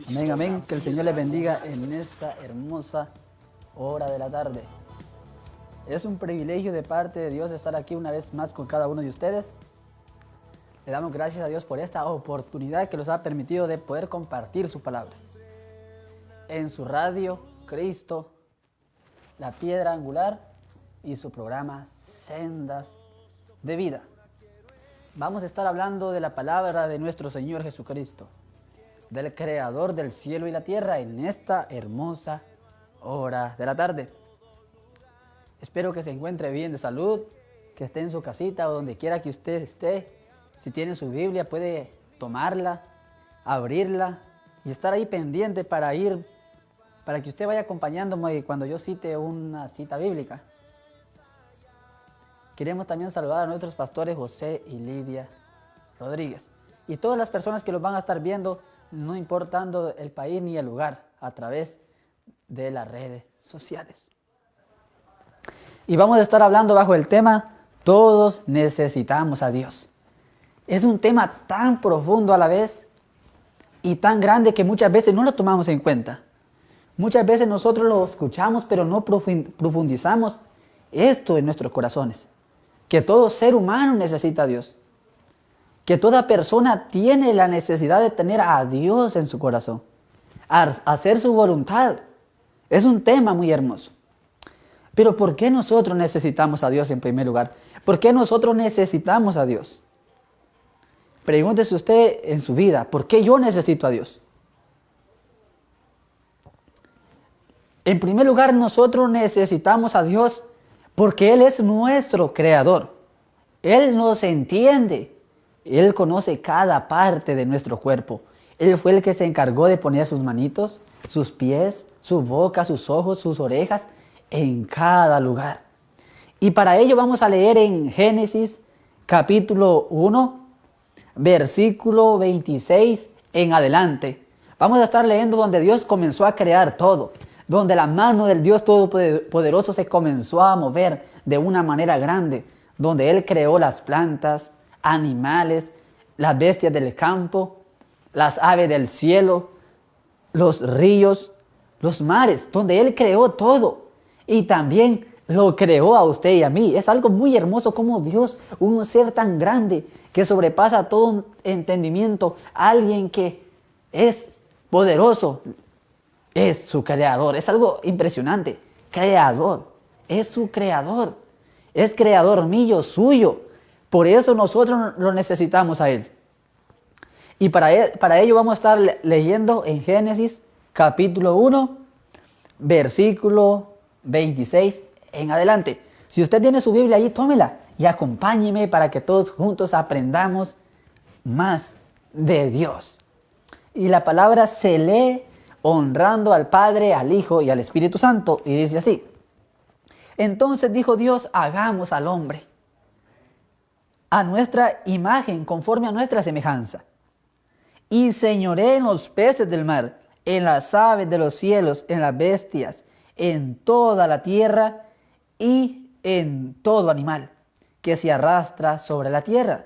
Amén, amén. Que el Señor les bendiga en esta hermosa hora de la tarde. Es un privilegio de parte de Dios estar aquí una vez más con cada uno de ustedes. Le damos gracias a Dios por esta oportunidad que nos ha permitido de poder compartir su palabra. En su radio, Cristo, la piedra angular y su programa Sendas de Vida. Vamos a estar hablando de la palabra de nuestro Señor Jesucristo, del Creador del cielo y la tierra en esta hermosa hora de la tarde. Espero que se encuentre bien de salud, que esté en su casita o donde quiera que usted esté. Si tiene su Biblia puede tomarla, abrirla y estar ahí pendiente para que usted vaya acompañándome cuando yo cite una cita bíblica. Queremos también saludar a nuestros pastores José y Lidia Rodríguez y todas las personas que los van a estar viendo, no importando el país ni el lugar, a través de las redes sociales. Y vamos a estar hablando bajo el tema Todos necesitamos a Dios. Es un tema tan profundo a la vez y tan grande que muchas veces no lo tomamos en cuenta. Muchas veces nosotros lo escuchamos, pero no profundizamos esto en nuestros corazones. Que todo ser humano necesita a Dios. Que toda persona tiene la necesidad de tener a Dios en su corazón. Hacer su voluntad. Es un tema muy hermoso. Pero ¿por qué nosotros necesitamos a Dios en primer lugar? ¿Por qué nosotros necesitamos a Dios? Pregúntese usted en su vida, ¿por qué yo necesito a Dios? En primer lugar, nosotros necesitamos a Dios porque Él es nuestro creador. Él nos entiende. Él conoce cada parte de nuestro cuerpo. Él fue el que se encargó de poner sus manitos, sus pies, su boca, sus ojos, sus orejas en cada lugar. Y para ello vamos a leer en Génesis capítulo 1, versículo 26 en adelante. Vamos a estar leyendo donde Dios comenzó a crear todo. Donde la mano del Dios Todopoderoso se comenzó a mover de una manera grande, donde Él creó las plantas, animales, las bestias del campo, las aves del cielo, los ríos, los mares, donde Él creó todo y también lo creó a usted y a mí. Es algo muy hermoso como Dios, un ser tan grande que sobrepasa todo entendimiento, alguien que es poderoso, es su creador. Es algo impresionante. Creador. Es su creador. Es creador mío, suyo. Por eso nosotros lo necesitamos a Él. Y para ello vamos a estar leyendo en Génesis capítulo 1, versículo 26 en adelante. Si usted tiene su Biblia ahí, tómela y acompáñeme para que todos juntos aprendamos más de Dios. Y la palabra se lee honrando al Padre, al Hijo y al Espíritu Santo. Y dice así: entonces dijo Dios, hagamos al hombre a nuestra imagen, conforme a nuestra semejanza, y señoree en los peces del mar, en las aves de los cielos, en las bestias, en toda la tierra y en todo animal que se arrastra sobre la tierra.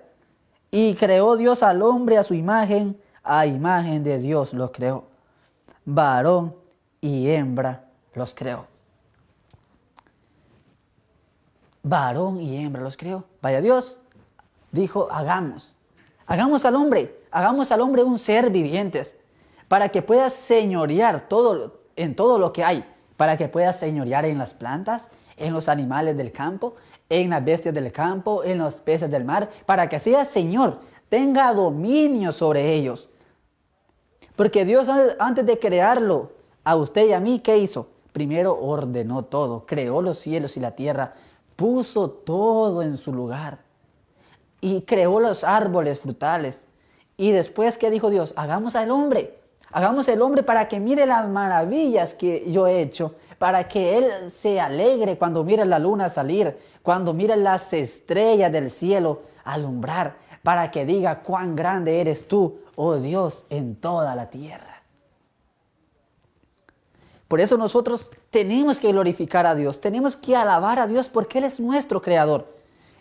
Y creó Dios al hombre a su imagen, a imagen de Dios lo creó. Varón y hembra los creó. Varón y hembra los creó. Vaya, Dios dijo, hagamos al hombre un ser viviente, para que pueda señorear en todo lo que hay, para que pueda señorear en las plantas, en los animales del campo, en las bestias del campo, en los peces del mar, para que sea Señor, tenga dominio sobre ellos. Porque Dios, antes de crearlo a usted y a mí, ¿qué hizo? Primero ordenó todo, creó los cielos y la tierra, puso todo en su lugar y creó los árboles frutales. Y después, ¿qué dijo Dios? Hagamos el hombre para que mire las maravillas que yo he hecho, para que Él se alegre cuando mire la luna salir, cuando mire las estrellas del cielo alumbrar, para que diga cuán grande eres tú, oh Dios, en toda la tierra. Por eso nosotros tenemos que glorificar a Dios, tenemos que alabar a Dios porque Él es nuestro creador.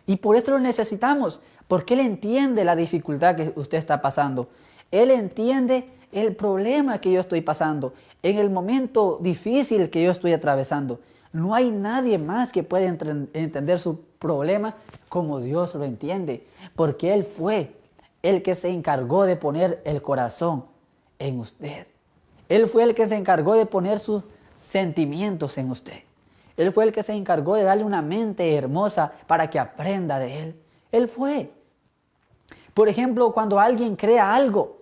Y por esto lo necesitamos, porque Él entiende la dificultad que usted está pasando. Él entiende el problema que yo estoy pasando, en el momento difícil que yo estoy atravesando. No hay nadie más que pueda entender su problema como Dios lo entiende, porque Él fue el que se encargó de poner el corazón en usted. Él fue el que se encargó de poner sus sentimientos en usted. Él fue el que se encargó de darle una mente hermosa para que aprenda de Él. Él fue. Por ejemplo, cuando alguien crea algo,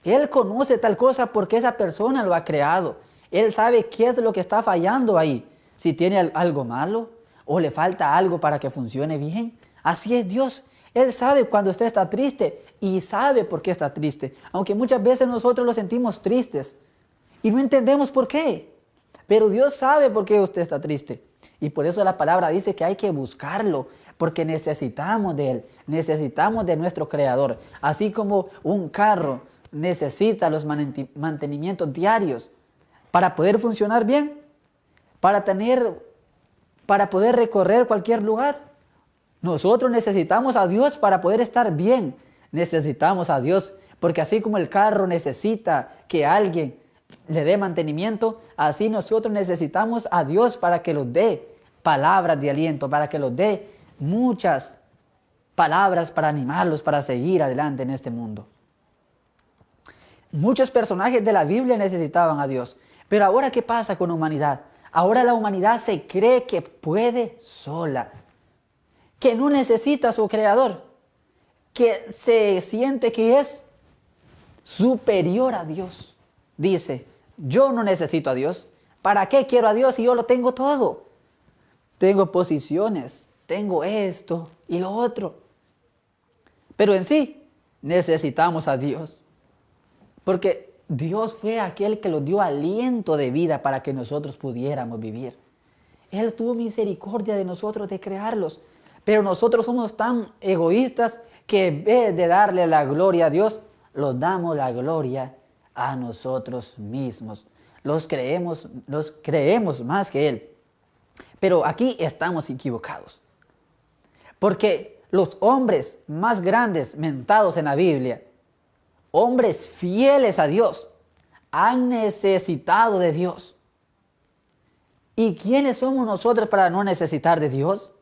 Él conoce tal cosa porque esa persona lo ha creado. Él sabe qué es lo que está fallando ahí. Si tiene algo malo o le falta algo para que funcione bien. Así es Dios. Él sabe cuando usted está triste y sabe por qué está triste. Aunque muchas veces nosotros lo sentimos tristes y no entendemos por qué. Pero Dios sabe por qué usted está triste. Y por eso la palabra dice que hay que buscarlo. Porque necesitamos de Él. Necesitamos de nuestro Creador. Así como un carro necesita los mantenimientos diarios para poder funcionar bien. Para poder recorrer cualquier lugar. Nosotros necesitamos a Dios para poder estar bien. Necesitamos a Dios porque así como el carro necesita que alguien le dé mantenimiento, así nosotros necesitamos a Dios para que nos dé palabras de aliento, para que nos dé muchas palabras para animarlos, para seguir adelante en este mundo. Muchos personajes de la Biblia necesitaban a Dios, pero ahora ¿qué pasa con la humanidad? Ahora la humanidad se cree que puede sola, que no necesita a su Creador, que se siente que es superior a Dios. Dice, yo no necesito a Dios. ¿Para qué quiero a Dios si yo lo tengo todo? Tengo posiciones, tengo esto y lo otro. Pero en sí, necesitamos a Dios. Porque Dios fue aquel que nos dio aliento de vida para que nosotros pudiéramos vivir. Él tuvo misericordia de nosotros de crearlos. Pero nosotros somos tan egoístas que en vez de darle la gloria a Dios, los damos la gloria a nosotros mismos. Los creemos más que Él. Pero aquí estamos equivocados. Porque los hombres más grandes mentados en la Biblia, hombres fieles a Dios, han necesitado de Dios. ¿Y quiénes somos nosotros para no necesitar de Dios?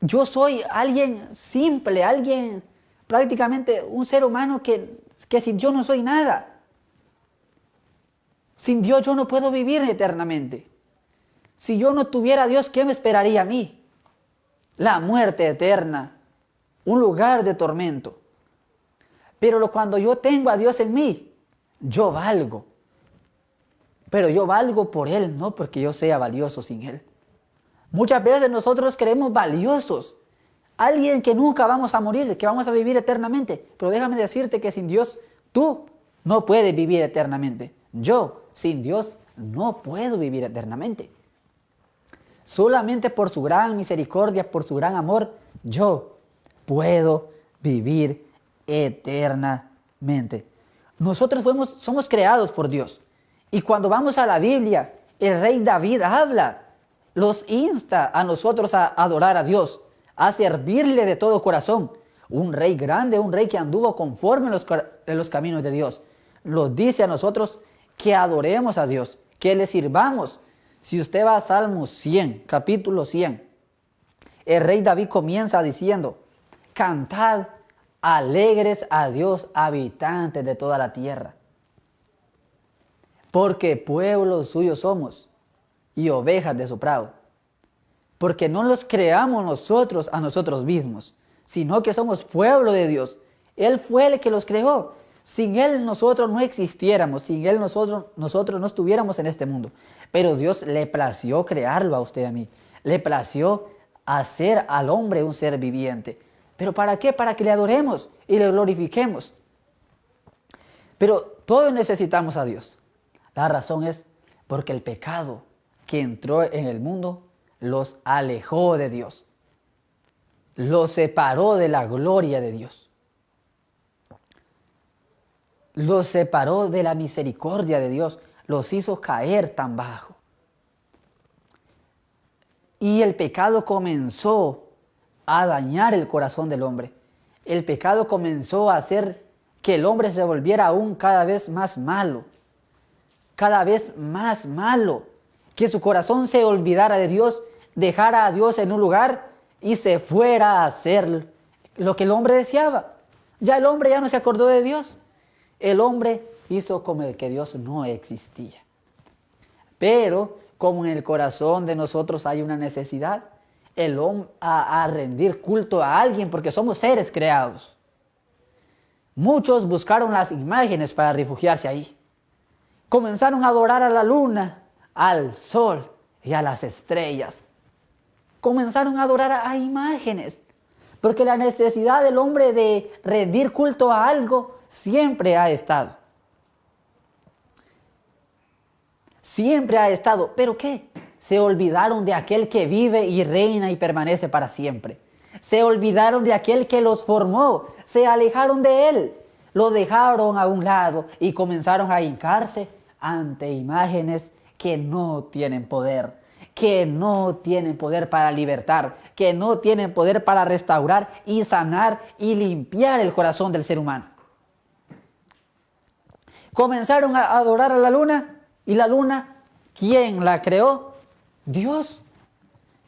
Yo soy alguien simple, alguien prácticamente un ser humano que sin Dios no soy nada. Sin Dios yo no puedo vivir eternamente. Si yo no tuviera a Dios, ¿qué me esperaría a mí? La muerte eterna, un lugar de tormento. Pero cuando yo tengo a Dios en mí, yo valgo. Pero yo valgo por Él, no porque yo sea valioso sin Él. Muchas veces nosotros creemos valiosos. Alguien que nunca vamos a morir, que vamos a vivir eternamente. Pero déjame decirte que sin Dios, tú no puedes vivir eternamente. Yo, sin Dios, no puedo vivir eternamente. Solamente por su gran misericordia, por su gran amor, yo puedo vivir eternamente. Nosotros somos creados por Dios. Y cuando vamos a la Biblia, el rey David habla, los insta a nosotros a adorar a Dios, a servirle de todo corazón. Un rey grande, un rey que anduvo conforme en los caminos de Dios. Nos dice a nosotros que adoremos a Dios, que le sirvamos. Si usted va a Salmos 100, capítulo 100, el rey David comienza diciendo, cantad alegres a Dios, habitantes de toda la tierra. Porque pueblo suyo somos y ovejas de su prado. Porque no los creamos nosotros a nosotros mismos, sino que somos pueblo de Dios. Él fue el que los creó. Sin Él nosotros no existiéramos, sin Él nosotros no estuviéramos en este mundo. Pero Dios le plació crearlo a usted y a mí. Le plació hacer al hombre un ser viviente. ¿Pero para qué? Para que le adoremos y le glorifiquemos. Pero todos necesitamos a Dios. La razón es porque el pecado que entró en el mundo los alejó de Dios. Los separó de la gloria de Dios. Los separó de la misericordia de Dios. Los hizo caer tan bajo. Y el pecado comenzó a dañar el corazón del hombre. El pecado comenzó a hacer que el hombre se volviera aún cada vez más malo, que su corazón se olvidara de Dios, dejara a Dios en un lugar y se fuera a hacer lo que el hombre deseaba. Ya el hombre ya no se acordó de Dios. El hombre hizo como que Dios no existía. Pero como en el corazón de nosotros hay una necesidad, a rendir culto a alguien, porque somos seres creados. Muchos buscaron las imágenes para refugiarse ahí. Comenzaron a adorar a la luna, al sol y a las estrellas. Comenzaron a adorar a imágenes, porque la necesidad del hombre de rendir culto a algo siempre ha estado. Siempre ha estado. ¿Pero qué? Se olvidaron de aquel que vive y reina y permanece para siempre. Se olvidaron de aquel que los formó. Se alejaron de él. Lo dejaron a un lado y comenzaron a hincarse ante imágenes que no tienen poder. Que no tienen poder para libertar. Que no tienen poder para restaurar y sanar y limpiar el corazón del ser humano. Comenzaron a adorar a la luna. ¿Y la luna? ¿Quién la creó? Dios.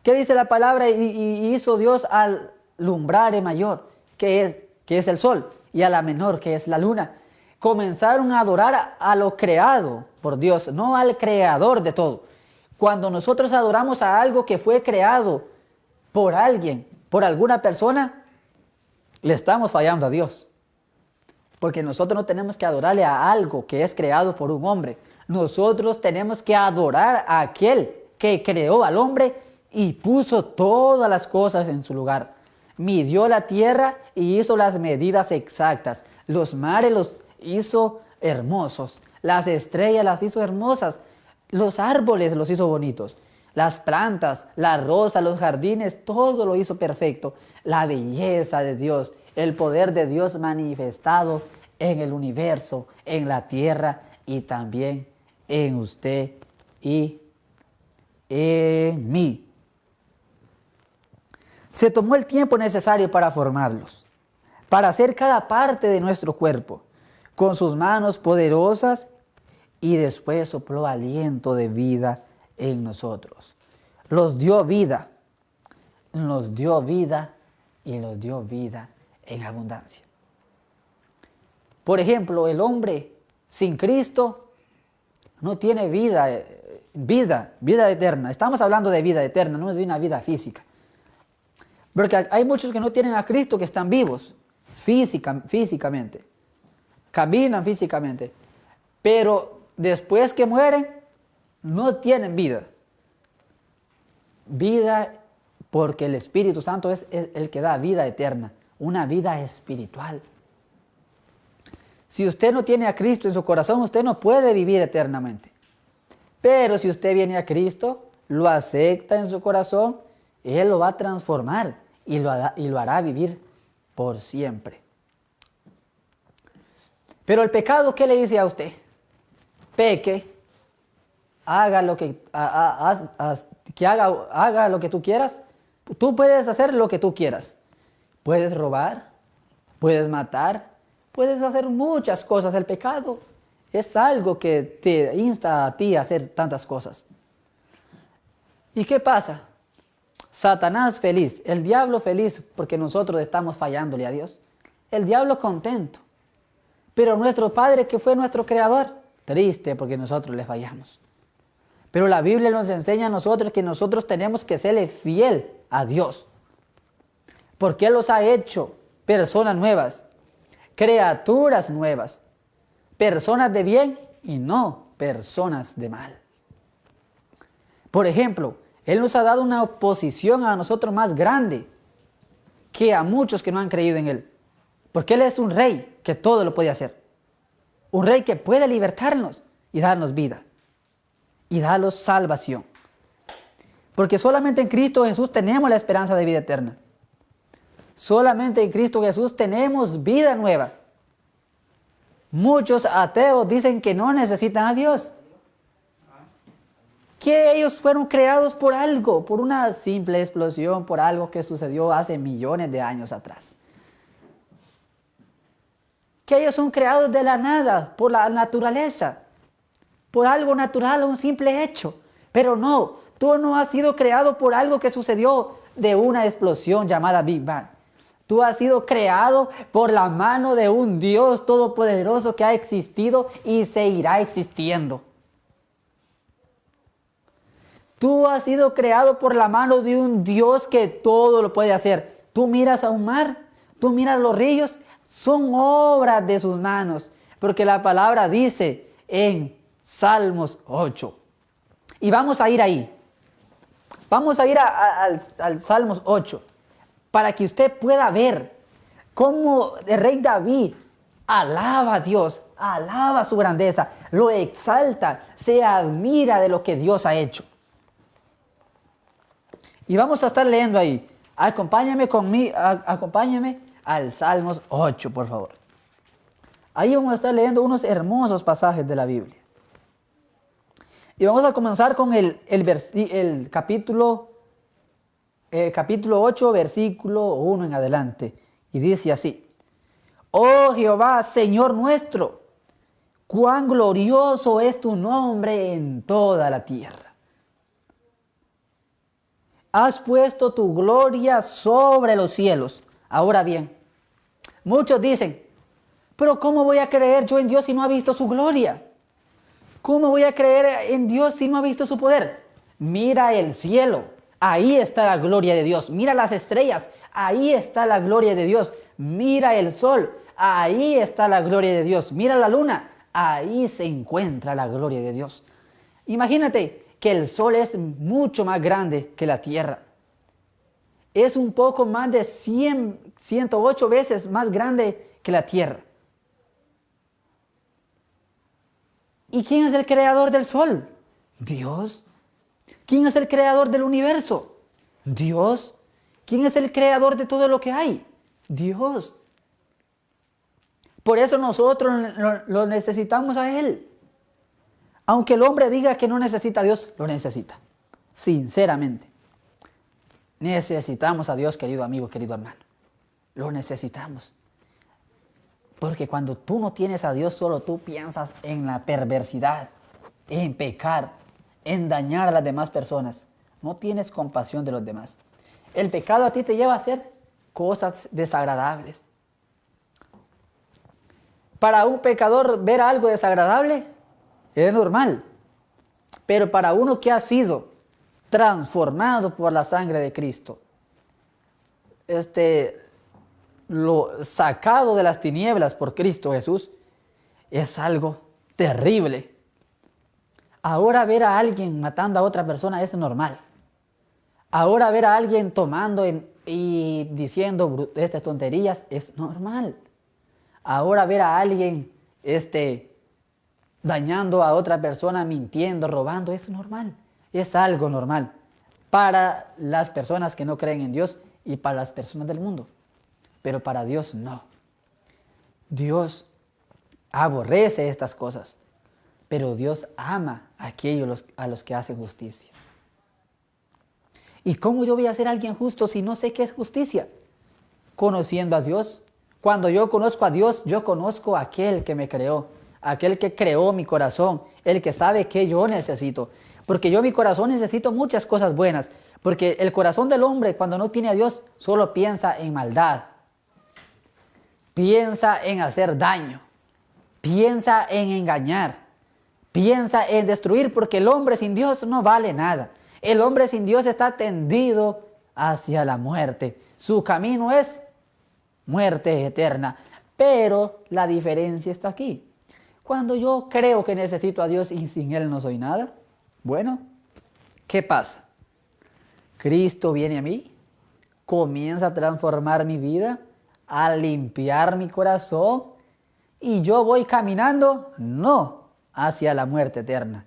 ¿Qué dice la palabra? Y hizo Dios al lumbrare mayor, que es el sol, y a la menor, que es la luna. Comenzaron a adorar a lo creado por Dios, no al creador de todo. Cuando nosotros adoramos a algo que fue creado por alguien, por alguna persona, le estamos fallando a Dios. Porque nosotros no tenemos que adorarle a algo que es creado por un hombre. Nosotros tenemos que adorar a aquel que creó al hombre y puso todas las cosas en su lugar. Midió la tierra y hizo las medidas exactas. Los mares los hizo hermosos. Las estrellas las hizo hermosas. Los árboles los hizo bonitos. Las plantas, las rosas, los jardines, todo lo hizo perfecto. La belleza de Dios, el poder de Dios manifestado en el universo, en la tierra y también en usted y en mí. Se tomó el tiempo necesario para formarlos, para hacer cada parte de nuestro cuerpo, con sus manos poderosas, y después sopló aliento de vida en nosotros. Los dio vida, nos dio vida y nos dio vida en abundancia. Por ejemplo, el hombre sin Cristo no tiene vida eterna. Estamos hablando de vida eterna, no de una vida física. Porque hay muchos que no tienen a Cristo, que están vivos físicamente. Caminan físicamente. Pero después que mueren, no tienen vida. Vida porque el Espíritu Santo es el que da vida eterna. Una vida espiritual. Si usted no tiene a Cristo en su corazón, usted no puede vivir eternamente. Pero si usted viene a Cristo, lo acepta en su corazón, Él lo va a transformar y lo hará vivir por siempre. Pero el pecado, ¿qué le dice a usted? Peque, haga lo que haga lo que tú quieras. Tú puedes hacer lo que tú quieras. Puedes robar, puedes matar, puedes hacer muchas cosas. El pecado es algo que te insta a ti a hacer tantas cosas. ¿Y qué pasa? Satanás feliz, el diablo feliz porque nosotros estamos fallándole a Dios. El diablo contento. Pero nuestro Padre, que fue nuestro creador, triste porque nosotros le fallamos. Pero la Biblia nos enseña a nosotros que nosotros tenemos que serle fiel a Dios. Porque Él los ha hecho personas nuevas, criaturas nuevas, personas de bien y no personas de mal. Por ejemplo, Él nos ha dado una posición a nosotros más grande que a muchos que no han creído en Él. Porque Él es un rey que todo lo puede hacer. Un rey que puede libertarnos y darnos vida. Y darnos salvación. Porque solamente en Cristo Jesús tenemos la esperanza de vida eterna. Solamente en Cristo Jesús tenemos vida nueva. Muchos ateos dicen que no necesitan a Dios. Que ellos fueron creados por algo, por una simple explosión, por algo que sucedió hace millones de años atrás. que ellos son creados de la nada, por la naturaleza, por algo natural, un simple hecho. Pero no, tú no has sido creado por algo que sucedió de una explosión llamada Big Bang. Tú has sido creado por la mano de un Dios todopoderoso que ha existido y seguirá existiendo. Tú has sido creado por la mano de un Dios que todo lo puede hacer. Tú miras a un mar, tú miras los ríos, son obras de sus manos. Porque la palabra dice en Salmos 8. Y vamos a ir ahí. Vamos a ir al Salmos 8. Para que usted pueda ver cómo el rey David alaba a Dios, alaba su grandeza, lo exalta, se admira de lo que Dios ha hecho. Y vamos a estar leyendo ahí. Acompáñame al Salmos 8, por favor. Ahí vamos a estar leyendo unos hermosos pasajes de la Biblia. Y vamos a comenzar con el capítulo 8, versículo 1 en adelante. Y dice así: Oh Jehová, Señor nuestro, cuán glorioso es tu nombre en toda la tierra. Has puesto tu gloria sobre los cielos. Ahora bien, muchos dicen, pero ¿cómo voy a creer yo en Dios si no ha visto su gloria? ¿Cómo voy a creer en Dios si no ha visto su poder? Mira el cielo, ahí está la gloria de Dios. Mira las estrellas, ahí está la gloria de Dios. Mira el sol, ahí está la gloria de Dios. Mira la luna, ahí se encuentra la gloria de Dios. Imagínate que el sol es mucho más grande que la tierra. Es un poco más de 108 veces más grande que la tierra. ¿Y quién es el creador del sol? Dios. ¿Quién es el creador del universo? Dios. ¿Quién es el creador de todo lo que hay? Dios. Por eso nosotros lo necesitamos a Él. Aunque el hombre diga que no necesita a Dios, lo necesita. Sinceramente. Necesitamos a Dios, querido amigo, querido hermano. Lo necesitamos. Porque cuando tú no tienes a Dios, solo tú piensas en la perversidad, en pecar, en dañar a las demás personas. No tienes compasión de los demás. El pecado a ti te lleva a hacer cosas desagradables. Para un pecador ver algo desagradable es normal. Pero para uno que ha sido transformado por la sangre de Cristo, lo sacado de las tinieblas por Cristo Jesús, es algo terrible. Ahora ver a alguien matando a otra persona es normal. Ahora ver a alguien tomando y diciendo estas tonterías es normal. Ahora ver a alguien dañando a otra persona, mintiendo, robando, es normal. Es algo normal para las personas que no creen en Dios y para las personas del mundo. Pero para Dios no. Dios aborrece estas cosas, pero Dios ama a aquellos a los que hacen justicia. ¿Y cómo yo voy a ser alguien justo si no sé qué es justicia? Conociendo a Dios. Cuando yo conozco a Dios, yo conozco a aquel que me creó, aquel que creó mi corazón, el que sabe qué yo necesito. Porque yo en mi corazón necesito muchas cosas buenas, porque el corazón del hombre cuando no tiene a Dios solo piensa en maldad. Piensa en hacer daño, piensa en engañar, piensa en destruir, porque el hombre sin Dios no vale nada. El hombre sin Dios está tendido hacia la muerte. Su camino es muerte eterna. Pero la diferencia está aquí. Cuando yo creo que necesito a Dios y sin Él no soy nada, bueno, ¿qué pasa? Cristo viene a mí, comienza a transformar mi vida, a limpiar mi corazón, y yo voy caminando no hacia la muerte eterna,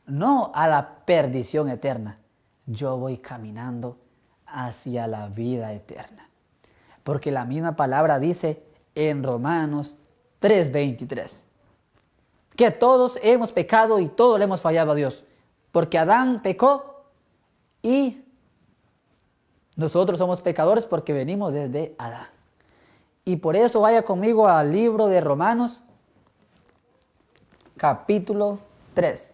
no a la perdición eterna. Yo voy caminando hacia la vida eterna. Porque la misma palabra dice en Romanos 3:23 que todos hemos pecado y todos le hemos fallado a Dios. Porque Adán pecó y nosotros somos pecadores porque venimos desde Adán. Y por eso vaya conmigo al libro de Romanos, capítulo 3.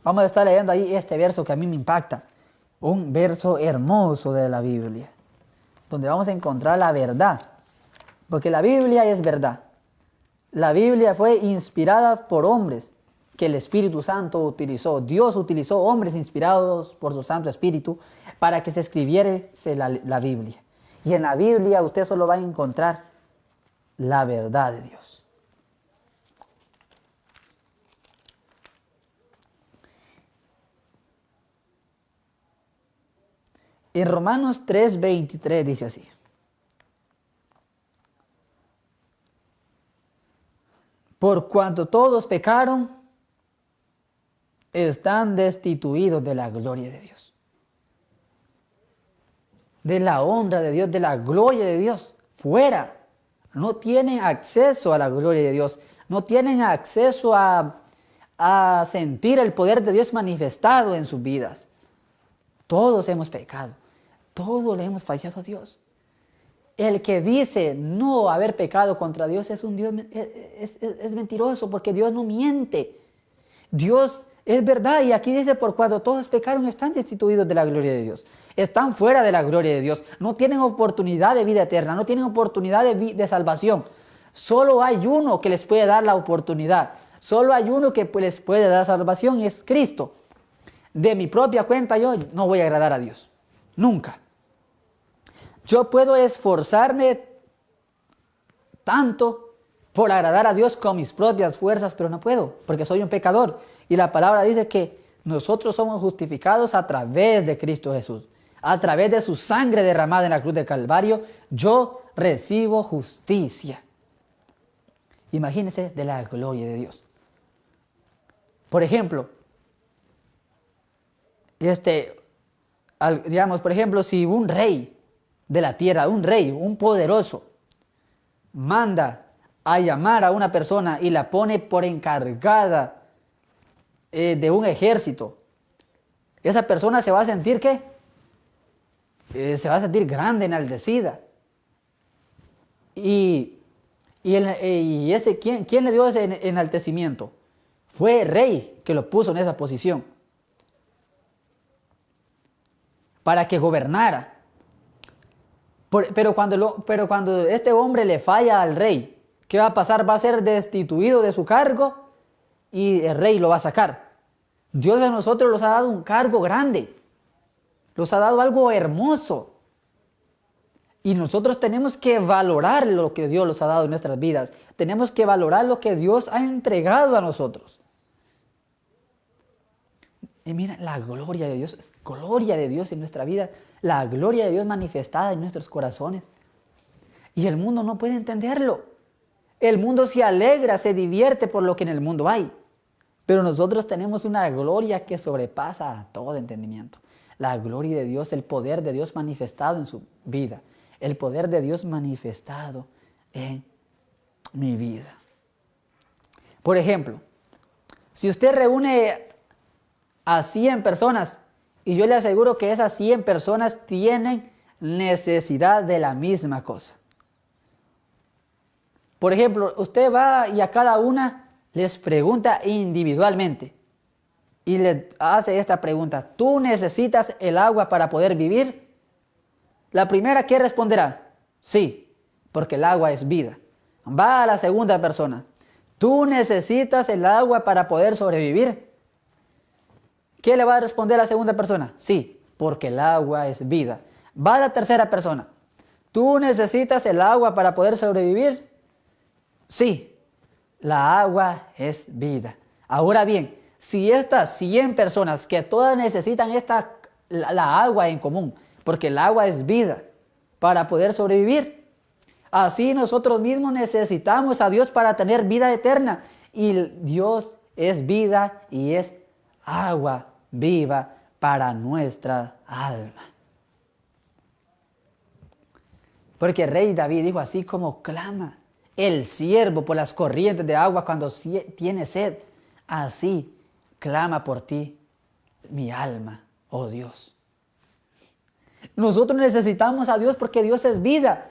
Vamos a estar leyendo ahí este verso que a mí me impacta. Un verso hermoso de la Biblia, donde vamos a encontrar la verdad. Porque la Biblia es verdad. La Biblia fue inspirada por hombres que el Espíritu Santo utilizó. Dios utilizó hombres inspirados por su Santo Espíritu para que se escribiera la Biblia. Y en la Biblia usted solo va a encontrar la verdad de Dios. En Romanos 3:23 dice así. Por cuanto todos pecaron, están destituidos de la gloria de Dios. De la honra de Dios, de la gloria de Dios. Fuera. No tienen acceso a la gloria de Dios. No tienen acceso a sentir el poder de Dios manifestado en sus vidas. Todos hemos pecado. Todos le hemos fallado a Dios. El que dice no haber pecado contra Dios es un Dios, es mentiroso, porque Dios no miente. Dios es verdad, y aquí dice: por cuanto todos pecaron, están destituidos de la gloria de Dios. Están fuera de la gloria de Dios. No tienen oportunidad de vida eterna, no tienen oportunidad de salvación. Solo hay uno que les puede dar la oportunidad. Solo hay uno que les puede dar salvación, y es Cristo. De mi propia cuenta yo no voy a agradar a Dios. Nunca. Yo puedo esforzarme tanto por agradar a Dios con mis propias fuerzas, pero no puedo, porque soy un pecador. Y la palabra dice que nosotros somos justificados a través de Cristo Jesús. A través de su sangre derramada en la cruz del Calvario, yo recibo justicia. Imagínense de la gloria de Dios. Por ejemplo, por ejemplo, si un rey de la tierra, un poderoso, manda a llamar a una persona y la pone por encargada de un ejército, esa persona se va a sentir ¿qué? Se va a sentir grande, enaltecida. ¿Quién le dio ese enaltecimiento? Fue el rey que lo puso en esa posición para que gobernara. Pero cuando este hombre le falla al rey, ¿qué va a pasar? Va a ser destituido de su cargo y el rey lo va a sacar. Dios a nosotros nos ha dado un cargo grande, nos ha dado algo hermoso. Y nosotros tenemos que valorar lo que Dios nos ha dado en nuestras vidas. Tenemos que valorar lo que Dios ha entregado a nosotros. Y mira la gloria de Dios en nuestra vida, la gloria de Dios manifestada en nuestros corazones. Y el mundo no puede entenderlo. El mundo se alegra, se divierte por lo que en el mundo hay. Pero nosotros tenemos una gloria que sobrepasa a todo entendimiento. La gloria de Dios, el poder de Dios manifestado en su vida. El poder de Dios manifestado en mi vida. Por ejemplo, si usted reúne a 100 personas, y yo le aseguro que esas 100 personas tienen necesidad de la misma cosa. Por ejemplo, usted va y a cada una les pregunta individualmente y le hace esta pregunta: ¿tú necesitas el agua para poder vivir? La primera, ¿qué responderá? Sí, porque el agua es vida. Va a la segunda persona: ¿tú necesitas el agua para poder sobrevivir? ¿Qué le va a responder la segunda persona? Sí, porque el agua es vida. Va a la tercera persona: ¿tú necesitas el agua para poder sobrevivir? Sí, la agua es vida. Ahora bien, si estas 100 personas que todas necesitan la agua en común, porque el agua es vida para poder sobrevivir, así nosotros mismos necesitamos a Dios para tener vida eterna. Y Dios es vida y es agua viva para nuestra alma. Porque el rey David dijo: así como clama el siervo por las corrientes de agua cuando tiene sed, así clama por ti mi alma, oh Dios. Nosotros necesitamos a Dios porque Dios es vida.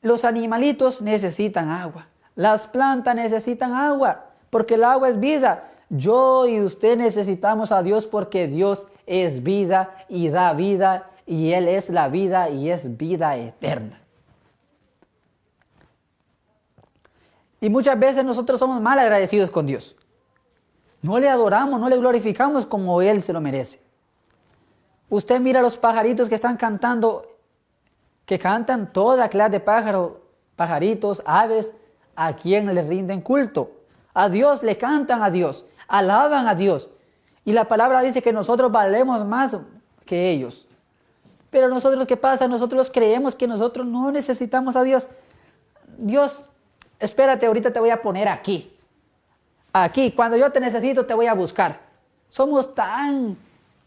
Los animalitos necesitan agua. Las plantas necesitan agua, porque el agua es vida. Yo y usted necesitamos a Dios porque Dios es vida y da vida, y Él es la vida y es vida eterna. Y muchas veces nosotros somos mal agradecidos con Dios. No le adoramos, no le glorificamos como Él se lo merece. Usted mira a los pajaritos que están cantando, que cantan toda clase de pajaritos, aves, a quien le rinden culto. A Dios le cantan a Dios, alaban a Dios. Y la palabra dice que nosotros valemos más que ellos. Pero nosotros, ¿qué pasa? Nosotros creemos que nosotros no necesitamos a Dios. Dios, espérate, ahorita te voy a poner aquí. Aquí, cuando yo te necesito, te voy a buscar. Somos tan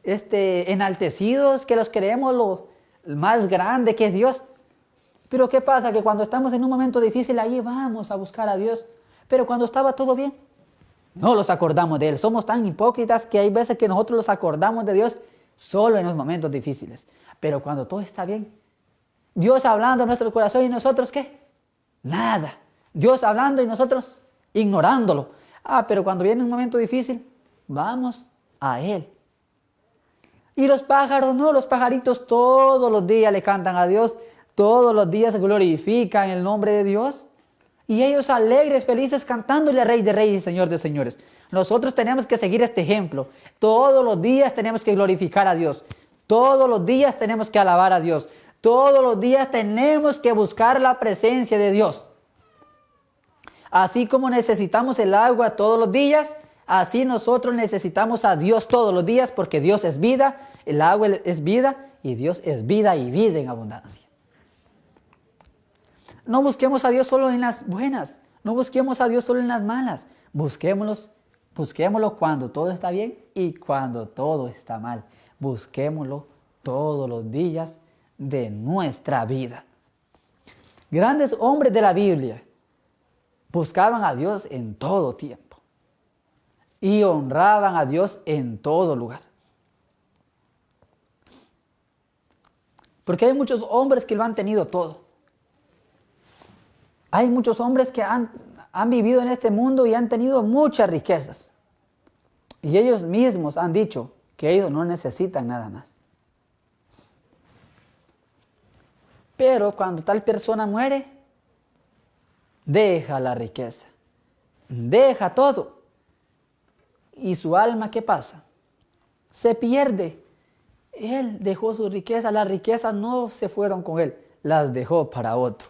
enaltecidos que los creemos lo más grande que es Dios. Pero ¿qué pasa? Que cuando estamos en un momento difícil, ahí vamos a buscar a Dios. Pero cuando estaba todo bien, no los acordamos de Él. Somos tan hipócritas que hay veces que nosotros los acordamos de Dios solo en los momentos difíciles. Pero cuando todo está bien, Dios hablando en nuestro corazón y nosotros, ¿qué? Nada. Dios hablando y nosotros ignorándolo. Pero cuando viene un momento difícil, vamos a Él. Y los pájaros, no, los pajaritos todos los días le cantan a Dios, todos los días glorifican el nombre de Dios. Y ellos alegres, felices, cantándole a Rey de Reyes y Señor de Señores. Nosotros tenemos que seguir este ejemplo. Todos los días tenemos que glorificar a Dios. Todos los días tenemos que alabar a Dios. Todos los días tenemos que buscar la presencia de Dios. Así como necesitamos el agua todos los días, así nosotros necesitamos a Dios todos los días, porque Dios es vida, el agua es vida y Dios es vida y vida en abundancia. No busquemos a Dios solo en las buenas, no busquemos a Dios solo en las malas, busquémoslo cuando todo está bien y cuando todo está mal. Busquémoslo todos los días de nuestra vida. Grandes hombres de la Biblia buscaban a Dios en todo tiempo y honraban a Dios en todo lugar. Porque hay muchos hombres que lo han tenido todo. Hay muchos hombres que han vivido en este mundo y han tenido muchas riquezas. Y ellos mismos han dicho que ellos no necesitan nada más. Pero cuando tal persona muere, deja la riqueza, deja todo. ¿Y su alma qué pasa? Se pierde. Él dejó su riqueza, las riquezas no se fueron con él, las dejó para otro.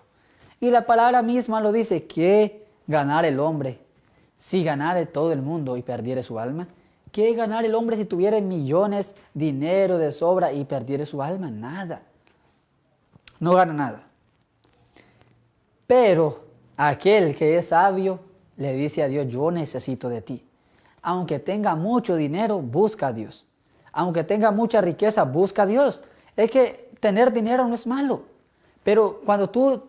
Y la palabra misma lo dice, ¿qué ganar el hombre si ganare todo el mundo y perdiere su alma? ¿Qué ganar el hombre si tuviera millones, dinero de sobra y perdiere su alma? Nada. No gana nada. Pero aquel que es sabio le dice a Dios, yo necesito de ti. Aunque tenga mucho dinero, busca a Dios. Aunque tenga mucha riqueza, busca a Dios. Es que tener dinero no es malo. Pero cuando tú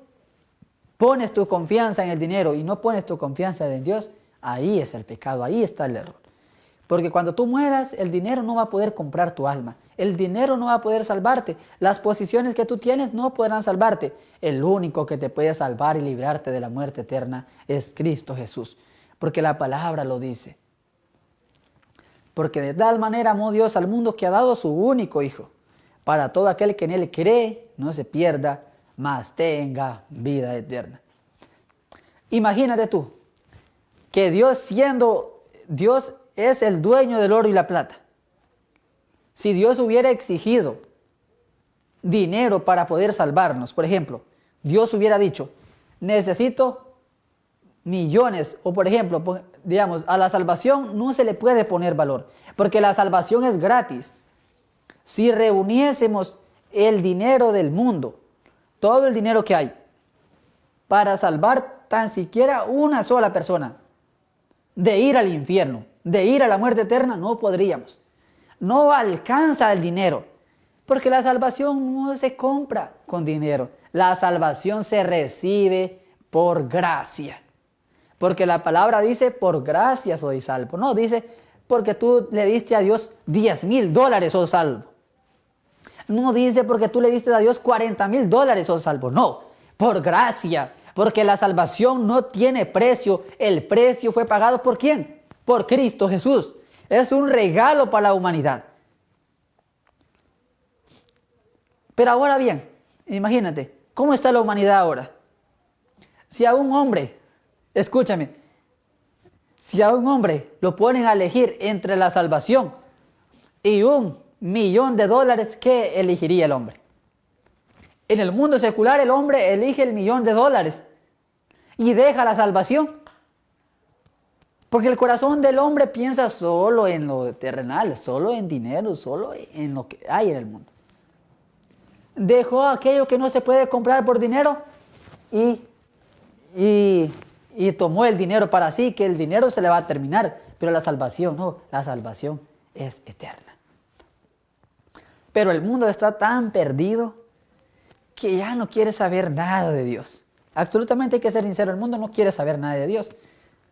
pones tu confianza en el dinero y no pones tu confianza en Dios, ahí es el pecado, ahí está el error. Porque cuando tú mueras, el dinero no va a poder comprar tu alma. El dinero no va a poder salvarte. Las posiciones que tú tienes no podrán salvarte. El único que te puede salvar y librarte de la muerte eterna es Cristo Jesús. Porque la palabra lo dice. Porque de tal manera amó Dios al mundo que ha dado a su único Hijo, para todo aquel que en Él cree, no se pierda, mas tenga vida eterna. Imagínate tú, que Dios siendo Dios es el dueño del oro y la plata. Si Dios hubiera exigido dinero para poder salvarnos, por ejemplo, Dios hubiera dicho, necesito millones, o por ejemplo, digamos, a la salvación no se le puede poner valor, porque la salvación es gratis. Si reuniésemos el dinero del mundo, todo el dinero que hay, para salvar tan siquiera una sola persona de ir al infierno, de ir a la muerte eterna, no podríamos. No alcanza el dinero, porque la salvación no se compra con dinero. La salvación se recibe por gracia. Porque la palabra dice, por gracia soy salvo. No dice, porque tú le diste a Dios $10,000 sos salvo. No dice, porque tú le diste a Dios $40,000 sos salvo. No, por gracia, porque la salvación no tiene precio. El precio fue pagado ¿por quién? Por Cristo Jesús. Es un regalo para la humanidad. Pero ahora bien, imagínate, ¿cómo está la humanidad ahora? Si a un hombre, escúchame, si a un hombre lo ponen a elegir entre la salvación y $1.000.000, ¿qué elegiría el hombre? En el mundo secular el hombre elige el $1.000.000 y deja la salvación. Porque el corazón del hombre piensa solo en lo terrenal, solo en dinero, solo en lo que hay en el mundo. Dejó aquello que no se puede comprar por dinero y tomó el dinero para sí, que el dinero se le va a terminar, pero la salvación no, la salvación es eterna. Pero el mundo está tan perdido que ya no quiere saber nada de Dios. Absolutamente hay que ser sincero, el mundo no quiere saber nada de Dios,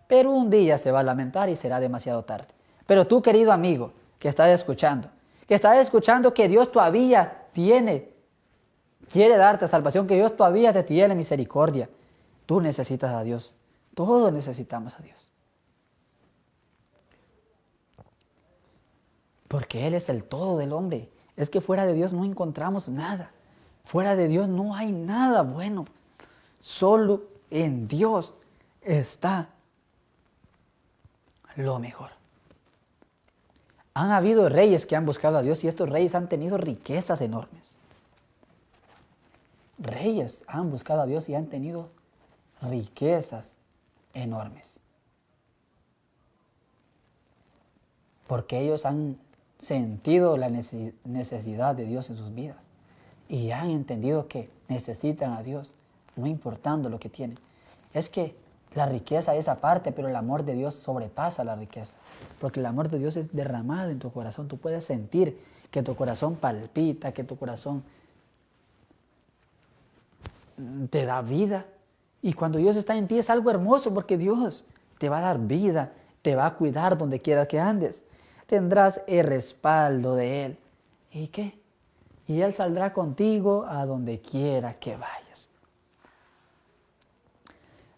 pero un día se va a lamentar y será demasiado tarde. Pero tú, querido amigo, que estás escuchando que Dios todavía quiere darte salvación, que Dios todavía te tiene misericordia, tú necesitas a Dios, todos necesitamos a Dios. Porque Él es el todo del hombre. Es que fuera de Dios no encontramos nada. Fuera de Dios no hay nada bueno. Solo en Dios está lo mejor. Han habido reyes que han buscado a Dios y estos reyes han tenido riquezas enormes. Reyes han buscado a Dios y han tenido riquezas enormes. Porque ellos han sentido la necesidad de Dios en sus vidas y han entendido que necesitan a Dios, no importando lo que tienen. Es que la riqueza es aparte, pero el amor de Dios sobrepasa la riqueza, porque el amor de Dios es derramado en tu corazón. Tú puedes sentir que tu corazón palpita, que tu corazón te da vida, y cuando Dios está en ti es algo hermoso, porque Dios te va a dar vida, te va a cuidar donde quiera que andes. Tendrás el respaldo de Él. ¿Y qué? Y Él saldrá contigo a donde quiera que vayas.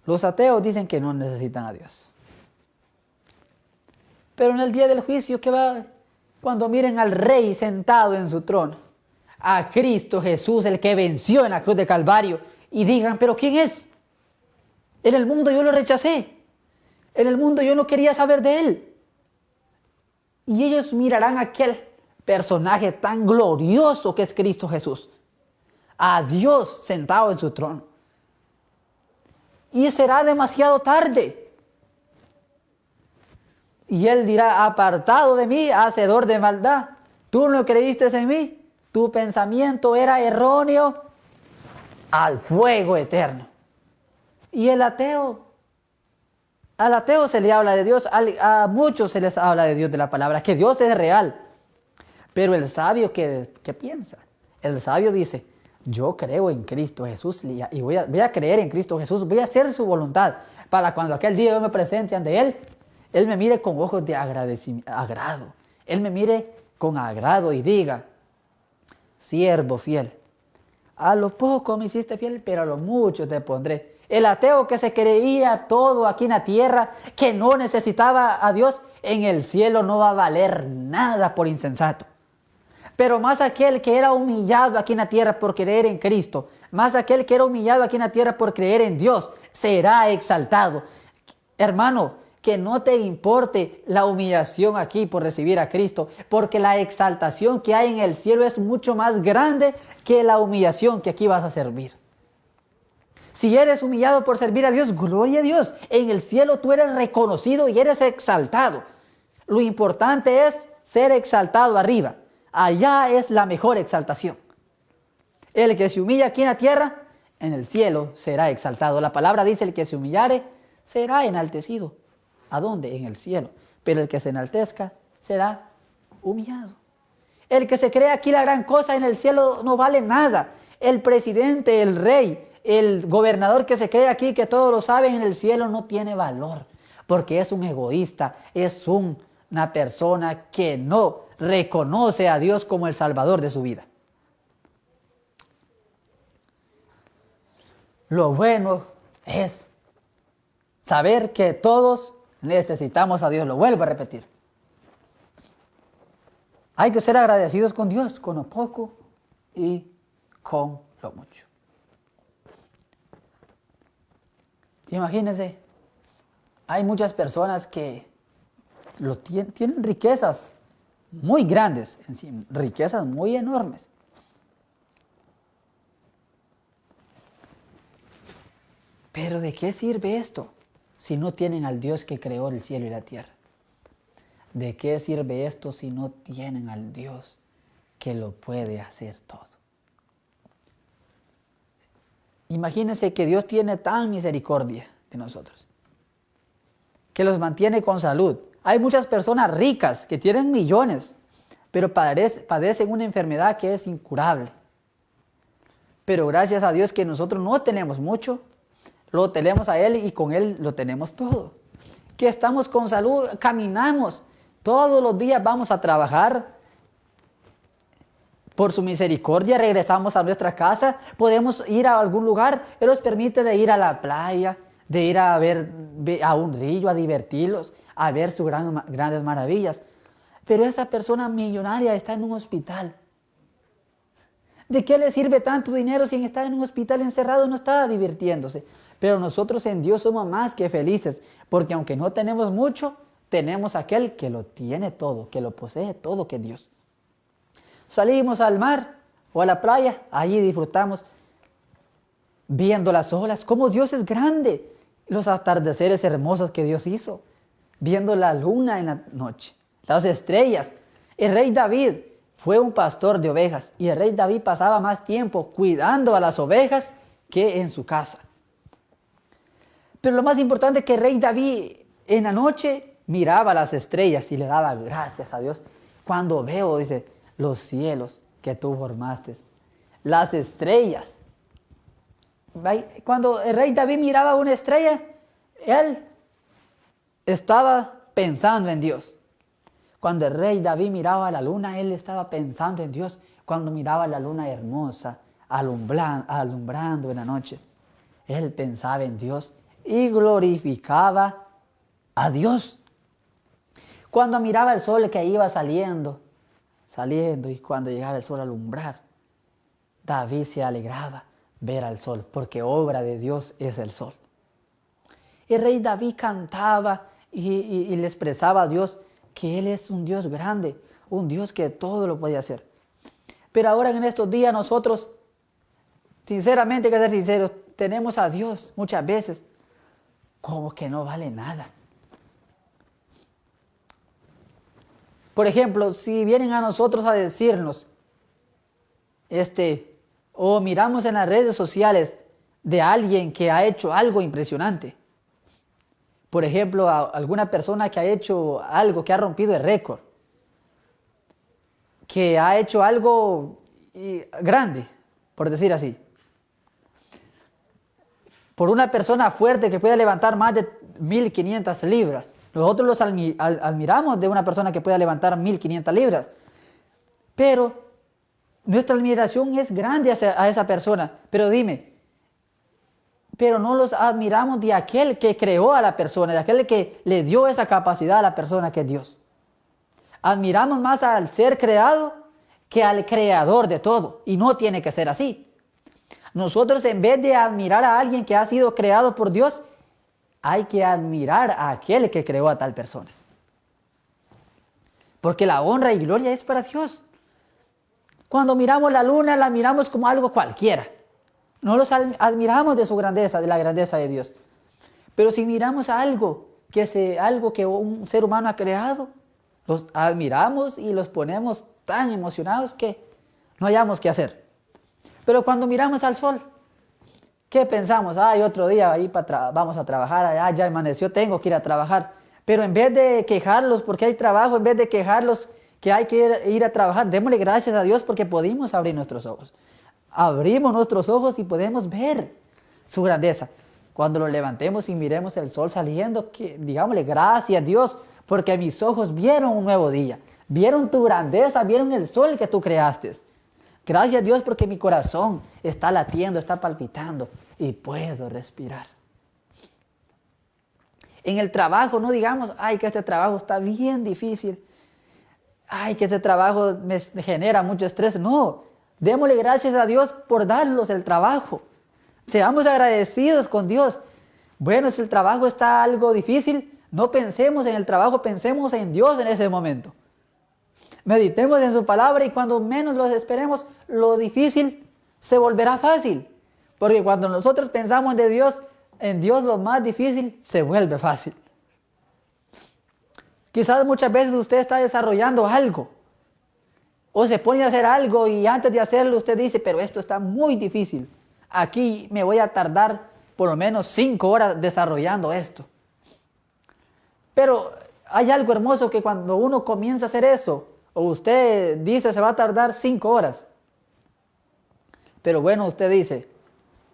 Los ateos dicen que no necesitan a Dios. Pero en el día del juicio, ¿qué va? Cuando miren al Rey sentado en su trono, a Cristo Jesús, el que venció en la cruz de Calvario, y digan, ¿pero quién es? En el mundo yo lo rechacé. En el mundo yo no quería saber de Él. Y ellos mirarán a aquel personaje tan glorioso que es Cristo Jesús, a Dios sentado en su trono. Y será demasiado tarde. Y Él dirá, apartado de mí, hacedor de maldad. Tú no creíste en mí, tu pensamiento era erróneo, al fuego eterno. Y el ateo, al ateo se le habla de Dios, a muchos se les habla de Dios, de la palabra, que Dios es real. Pero el sabio, ¿qué piensa? El sabio dice, yo creo en Cristo Jesús y voy a creer en Cristo Jesús, voy a hacer su voluntad, para cuando aquel día yo me presente ante Él, Él me mire con ojos de agrado. Él me mire con agrado y diga, siervo fiel, a lo poco me hiciste fiel, pero a lo mucho te pondré. El ateo que se creía todo aquí en la tierra, que no necesitaba a Dios, en el cielo no va a valer nada por insensato. Pero más aquel que era humillado aquí en la tierra por creer en Cristo, más aquel que era humillado aquí en la tierra por creer en Dios, será exaltado. Hermano, que no te importe la humillación aquí por recibir a Cristo, porque la exaltación que hay en el cielo es mucho más grande que la humillación que aquí vas a servir. Si eres humillado por servir a Dios, gloria a Dios. En el cielo tú eres reconocido y eres exaltado. Lo importante es ser exaltado arriba. Allá es la mejor exaltación. El que se humilla aquí en la tierra, en el cielo será exaltado. La palabra dice, el que se humillare será enaltecido. ¿A dónde? En el cielo. Pero el que se enaltezca será humillado. El que se cree aquí la gran cosa en el cielo no vale nada. El presidente, el rey, el gobernador que se cree aquí que todo lo sabe en el cielo no tiene valor. Porque es un egoísta, es una persona que no reconoce a Dios como el Salvador de su vida. lo bueno es saber que todos necesitamos a Dios. Lo vuelvo a repetir. Hay que ser agradecidos con Dios, con lo poco y con lo mucho. Imagínense, hay muchas personas que tienen riquezas muy grandes, riquezas muy enormes. Pero ¿de qué sirve esto si no tienen al Dios que creó el cielo y la tierra? ¿De qué sirve esto si no tienen al Dios que lo puede hacer todo? Imagínense que Dios tiene tan misericordia de nosotros, que los mantiene con salud. Hay muchas personas ricas que tienen millones, pero padecen una enfermedad que es incurable. Pero gracias a Dios que nosotros no tenemos mucho, lo tenemos a Él y con Él lo tenemos todo. Que estamos con salud, caminamos, todos los días vamos a trabajar. Por su misericordia regresamos a nuestra casa, podemos ir a algún lugar. Él nos permite de ir a la playa, de ir a ver a un río, a divertirlos, a ver sus grandes maravillas. Pero esta persona millonaria está en un hospital. ¿De qué le sirve tanto dinero si está en un hospital encerrado? No está divirtiéndose. Pero nosotros en Dios somos más que felices, porque aunque no tenemos mucho, tenemos aquel que lo tiene todo, que lo posee todo, que es Dios. Salimos al mar o a la playa, allí disfrutamos viendo las olas, cómo Dios es grande, los atardeceres hermosos que Dios hizo, viendo la luna en la noche, las estrellas. El rey David fue un pastor de ovejas y el rey David pasaba más tiempo cuidando a las ovejas que en su casa. Pero lo más importante es que el rey David en la noche miraba las estrellas y le daba gracias a Dios. Cuando veo, dice, los cielos que tú formaste, las estrellas. Cuando el rey David miraba una estrella, él estaba pensando en Dios. Cuando el rey David miraba la luna, él estaba pensando en Dios. Cuando miraba la luna hermosa, alumbrando en la noche, él pensaba en Dios y glorificaba a Dios. Cuando miraba el sol que iba saliendo y cuando llegaba el sol a alumbrar, David se alegraba ver al sol, porque obra de Dios es el sol. El rey David cantaba y le expresaba a Dios que Él es un Dios grande, un Dios que todo lo puede hacer. Pero ahora en estos días nosotros, sinceramente, hay que ser sinceros, tenemos a Dios muchas veces como que no vale nada. Por ejemplo, si vienen a nosotros a decirnos, o miramos en las redes sociales de alguien que ha hecho algo impresionante. Por ejemplo, a alguna persona que ha hecho algo, que ha rompido el récord, que ha hecho algo grande, por decir así. Por una persona fuerte que puede levantar más de 1.500 libras. Nosotros los admiramos de una persona que pueda levantar 1.500 libras. Pero nuestra admiración es grande a esa persona. Pero dime, pero no los admiramos de aquel que creó a la persona, de aquel que le dio esa capacidad a la persona, que es Dios. Admiramos más al ser creado que al creador de todo. Y no tiene que ser así. Nosotros, en vez de admirar a alguien que ha sido creado por Dios, hay que admirar a aquel que creó a tal persona. Porque la honra y gloria es para Dios. Cuando miramos la luna, la miramos como algo cualquiera. No los admiramos de su grandeza, de la grandeza de Dios. Pero si miramos algo que un ser humano ha creado, los admiramos y los ponemos tan emocionados que no hayamos qué hacer. Pero cuando miramos al sol, ¿qué pensamos? Otro día ahí vamos a trabajar, ya amaneció, tengo que ir a trabajar. Pero en vez de quejarlos porque hay trabajo, en vez de quejarlos que hay que ir a trabajar, démosle gracias a Dios porque pudimos abrir nuestros ojos. Abrimos nuestros ojos y podemos ver su grandeza. Cuando lo levantemos y miremos el sol saliendo, digámosle gracias a Dios porque mis ojos vieron un nuevo día. Vieron tu grandeza, vieron el sol que tú creaste. Gracias a Dios porque mi corazón está latiendo, está palpitando y puedo respirar. En el trabajo no digamos, ay, que este trabajo está bien difícil. Ay, que este trabajo me genera mucho estrés. No, démosle gracias a Dios por darnos el trabajo. Seamos agradecidos con Dios. Bueno, si el trabajo está algo difícil, no pensemos en el trabajo, pensemos en Dios en ese momento. Meditemos en su palabra y cuando menos lo esperemos, lo difícil se volverá fácil. Porque cuando nosotros pensamos en Dios lo más difícil se vuelve fácil. Quizás muchas veces usted está desarrollando algo o se pone a hacer algo y antes de hacerlo usted dice, pero esto está muy difícil. Aquí me voy a tardar por lo menos 5 horas desarrollando esto. Pero hay algo hermoso que cuando uno comienza a hacer eso, o usted dice se va a tardar 5 horas. Pero bueno, usted dice,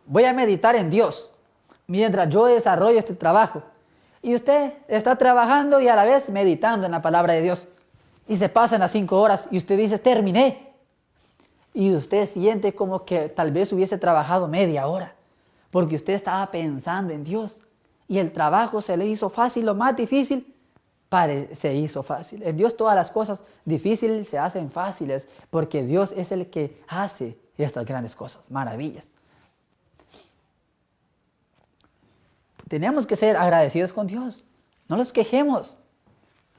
voy a meditar en Dios mientras yo desarrollo este trabajo. Y usted está trabajando y a la vez meditando en la palabra de Dios. Y se pasan las 5 horas y usted dice, terminé. Y usted siente como que tal vez hubiese trabajado media hora. Porque usted estaba pensando en Dios. Y el trabajo se le hizo fácil, lo más difícil se hizo fácil. En Dios todas las cosas difíciles se hacen fáciles. Porque Dios es el que hace estas grandes cosas, maravillas. Tenemos que ser agradecidos con Dios. No los quejemos.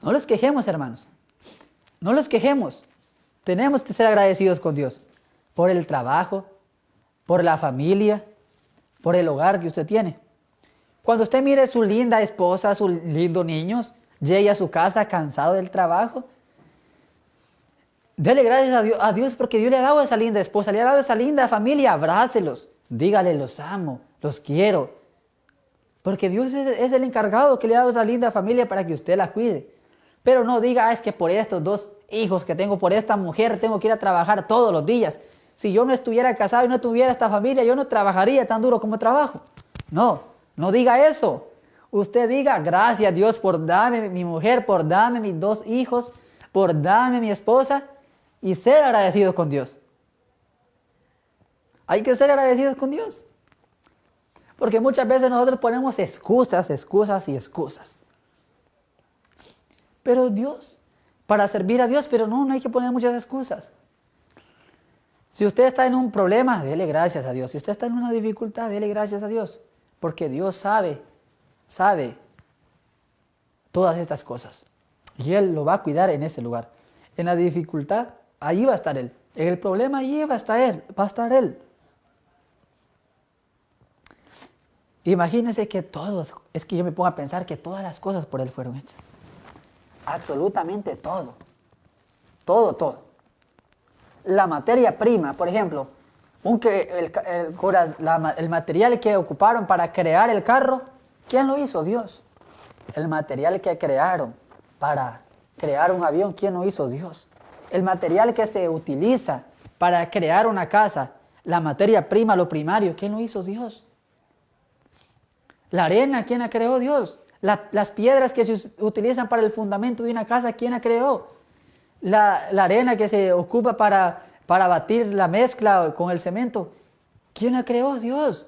No los quejemos, hermanos. No los quejemos. Tenemos que ser agradecidos con Dios. Por el trabajo, por la familia, por el hogar que usted tiene. Cuando usted mire a su linda esposa, sus lindos niños, llegue a su casa cansado del trabajo, dele gracias a Dios porque Dios le ha dado esa linda esposa, le ha dado esa linda familia, abrácelos, dígale, los amo, los quiero. Porque Dios es el encargado que le ha dado esa linda familia para que usted la cuide. Pero no diga, es que por estos 2 hijos que tengo, por esta mujer, tengo que ir a trabajar todos los días. Si yo no estuviera casado y no tuviera esta familia, yo no trabajaría tan duro como trabajo. No diga eso. Usted diga, gracias a Dios por darme mi mujer, por darme mis 2 hijos, por darme mi esposa y ser agradecidos con Dios. Hay que ser agradecidos con Dios. Porque muchas veces nosotros ponemos excusas. Pero Dios, para servir a Dios, pero no hay que poner muchas excusas. Si usted está en un problema, dele gracias a Dios. Si usted está en una dificultad, dele gracias a Dios. Porque Dios sabe todas estas cosas. Y Él lo va a cuidar en ese lugar. En la dificultad, allí va a estar Él. En el problema, allí va a estar Él. Imagínense que es que yo me pongo a pensar que todas las cosas por Él fueron hechas. Absolutamente todo. Todo. La materia prima, por ejemplo, el material que ocuparon para crear el carro, ¿quién lo hizo? Dios. El material que crearon para crear un avión, ¿quién lo hizo? Dios. El material que se utiliza para crear una casa, la materia prima, lo primario, ¿quién lo hizo? Dios. La arena, ¿quién la creó? Dios. Las piedras que se utilizan para el fundamento de una casa, ¿quién la creó? La arena que se ocupa para batir la mezcla con el cemento, ¿quién la creó? Dios.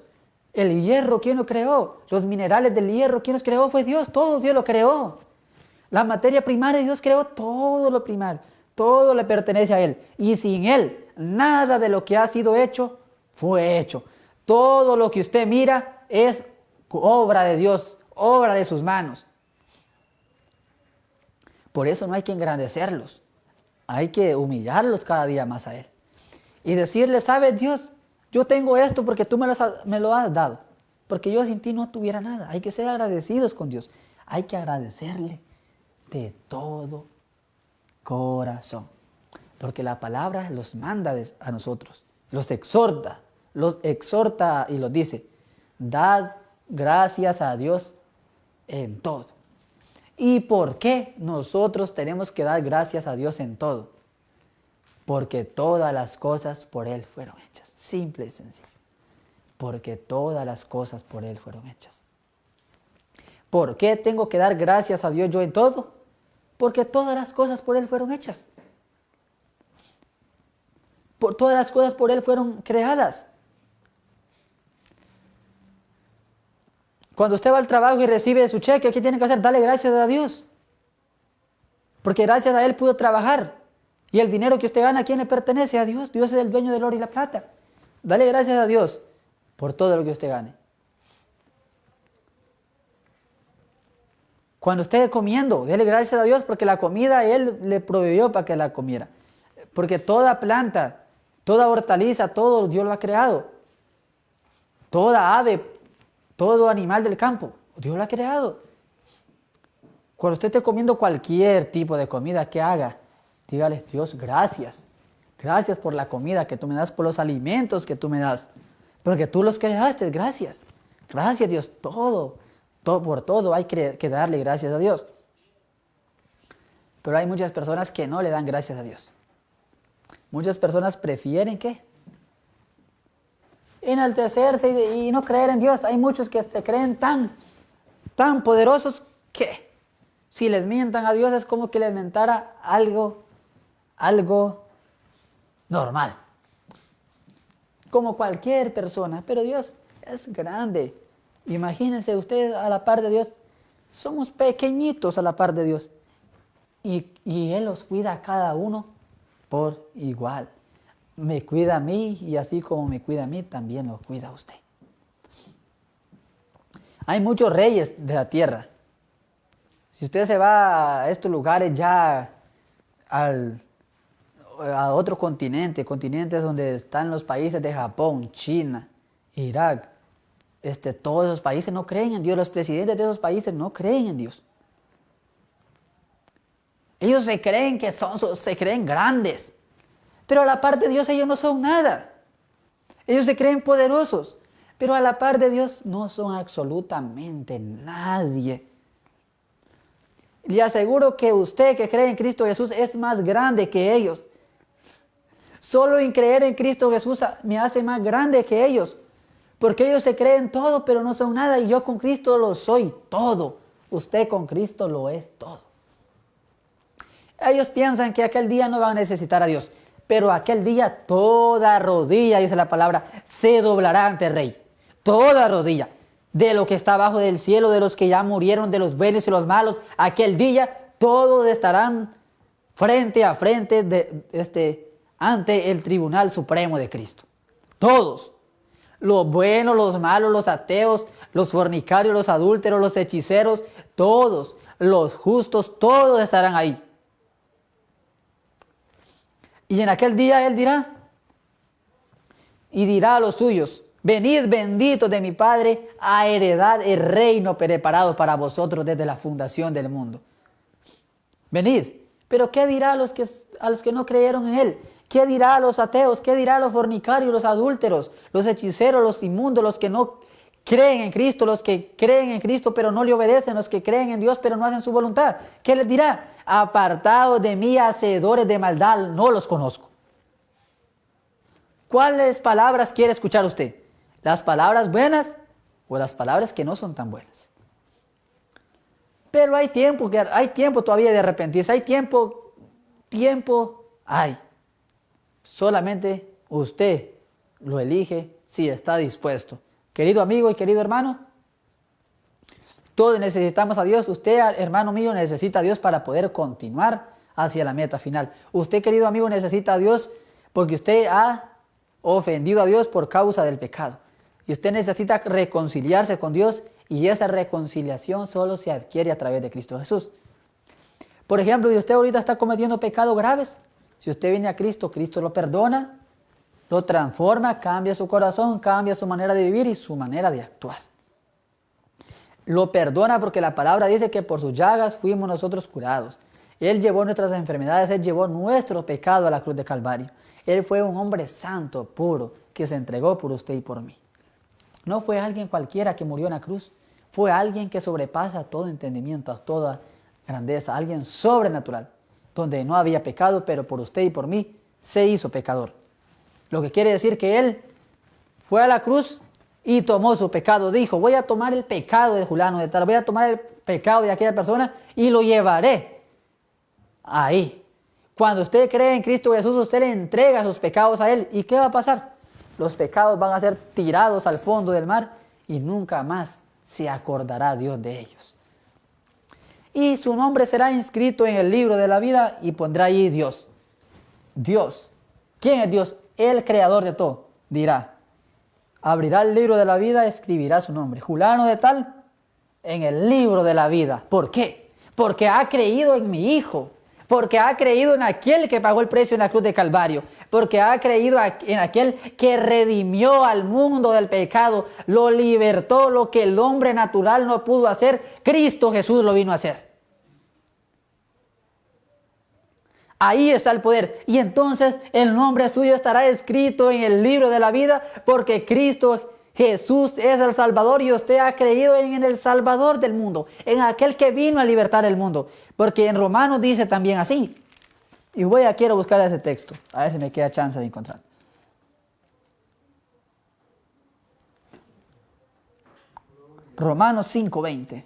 El hierro, ¿quién lo creó? Los minerales del hierro, ¿quién los creó? Fue Dios, todo Dios lo creó. La materia primaria, Dios creó todo lo primario, todo le pertenece a Él. Y sin Él, nada de lo que ha sido hecho, fue hecho. Todo lo que usted mira es obra de Dios, obra de sus manos. Por eso no hay que engrandecerlos. Hay que humillarlos cada día más a Él. Y decirle, ¿sabes, Dios? Yo tengo esto porque tú me lo has dado. Porque yo sin ti no tuviera nada. Hay que ser agradecidos con Dios. Hay que agradecerle de todo corazón. Porque la palabra los manda a nosotros. Los exhorta y los dice, dad gracias a Dios en todo. ¿Y por qué nosotros tenemos que dar gracias a Dios en todo? Porque todas las cosas por Él fueron hechas. Simple y sencillo. Porque todas las cosas por Él fueron hechas. ¿Por qué tengo que dar gracias a Dios yo en todo? Porque todas las cosas por Él fueron hechas. Todas las cosas por Él fueron creadas. Cuando usted va al trabajo y recibe su cheque, ¿qué tiene que hacer? Dale gracias a Dios. Porque gracias a Él pudo trabajar. Y el dinero que usted gana, ¿a quién le pertenece? A Dios. Dios es el dueño del oro y la plata. Dale gracias a Dios por todo lo que usted gane. Cuando esté comiendo, dele gracias a Dios porque la comida Él le proveyó para que la comiera. Porque toda planta, toda hortaliza, todo Dios lo ha creado. Toda ave, todo animal del campo, Dios lo ha creado. Cuando usted esté comiendo cualquier tipo de comida que haga, dígale, Dios, gracias. Gracias por la comida que tú me das, por los alimentos que tú me das. Porque tú los creaste, gracias. Gracias, Dios, por todo hay que darle gracias a Dios. Pero hay muchas personas que no le dan gracias a Dios. Muchas personas prefieren, ¿qué? Enaltecerse y no creer en Dios. Hay muchos que se creen tan poderosos que si les mientan a Dios es como que les mentara algo normal. Como cualquier persona, pero Dios es grande. Imagínense ustedes a la par de Dios, somos pequeñitos a la par de Dios. Y Él los cuida a cada uno por igual. Me cuida a mí y así como me cuida a mí, también lo cuida a usted. Hay muchos reyes de la tierra. Si usted se va a estos lugares ya a otro continentes donde están los países de Japón, China, Irak, todos esos países no creen en Dios. Los presidentes de esos países no creen en Dios. Ellos se creen grandes, pero a la par de Dios ellos no son nada. Ellos se creen poderosos, pero a la par de Dios no son absolutamente nadie. Le aseguro que usted que cree en Cristo Jesús es más grande que ellos. Solo en creer en Cristo Jesús me hace más grande que ellos. Porque ellos se creen todo, pero no son nada. Y yo con Cristo lo soy todo. Usted con Cristo lo es todo. Ellos piensan que aquel día no van a necesitar a Dios. Pero aquel día toda rodilla, dice la palabra, se doblará ante el Rey. Toda rodilla. De lo que está abajo del cielo, de los que ya murieron, de los buenos y los malos. Aquel día todos estarán frente a frente ante el Tribunal Supremo de Cristo. Todos. Los buenos, los malos, los ateos, los fornicarios, los adúlteros, los hechiceros, todos, los justos, todos estarán ahí. Y en aquel día Él dirá a los suyos, venid benditos de mi Padre a heredad el reino preparado para vosotros desde la fundación del mundo. Venid. Pero ¿qué dirá a los que no creyeron en Él? ¿Qué dirá a los ateos? ¿Qué dirá a los fornicarios, los adúlteros, los hechiceros, los inmundos, los que no creen en Cristo, los que creen en Cristo pero no le obedecen, los que creen en Dios pero no hacen su voluntad? ¿Qué les dirá? Apartados de mí, hacedores de maldad, no los conozco. ¿Cuáles palabras quiere escuchar usted? ¿Las palabras buenas o las palabras que no son tan buenas? Pero hay tiempo todavía de arrepentirse, hay tiempo hay. Solamente usted lo elige si está dispuesto. Querido amigo y querido hermano, todos necesitamos a Dios. Usted, hermano mío, necesita a Dios para poder continuar hacia la meta final. Usted, querido amigo, necesita a Dios porque usted ha ofendido a Dios por causa del pecado. Y usted necesita reconciliarse con Dios y esa reconciliación solo se adquiere a través de Cristo Jesús. Por ejemplo, si usted ahorita está cometiendo pecados graves, si usted viene a Cristo, Cristo lo perdona, lo transforma, cambia su corazón, cambia su manera de vivir y su manera de actuar. Lo perdona porque la palabra dice que por sus llagas fuimos nosotros curados. Él llevó nuestras enfermedades, Él llevó nuestro pecado a la cruz de Calvario. Él fue un hombre santo, puro, que se entregó por usted y por mí. No fue alguien cualquiera que murió en la cruz, fue alguien que sobrepasa todo entendimiento, a toda grandeza, alguien sobrenatural, donde no había pecado, pero por usted y por mí se hizo pecador. Lo que quiere decir que Él fue a la cruz y tomó su pecado. Dijo, voy a tomar el pecado de fulano de tal, voy a tomar el pecado de aquella persona y lo llevaré ahí. Cuando usted cree en Cristo Jesús, usted le entrega sus pecados a Él. ¿Y qué va a pasar? Los pecados van a ser tirados al fondo del mar y nunca más se acordará Dios de ellos. Y su nombre será inscrito en el libro de la vida y pondrá allí Dios. Dios. ¿Quién es Dios? El creador de todo. Dirá, abrirá el libro de la vida, escribirá su nombre. Fulano de tal, en el libro de la vida. ¿Por qué? Porque ha creído en mi Hijo. Porque ha creído en aquel que pagó el precio en la cruz de Calvario. Porque ha creído en aquel que redimió al mundo del pecado. Lo libertó, lo que el hombre natural no pudo hacer. Cristo Jesús lo vino a hacer. Ahí está el poder. Y entonces el nombre suyo estará escrito en el libro de la vida. Porque Cristo Jesús es el Salvador y usted ha creído en el Salvador del mundo, en aquel que vino a libertar el mundo. Porque en Romanos dice también así. Y quiero buscar ese texto, a ver si me queda chance de encontrar. Romanos 5:20.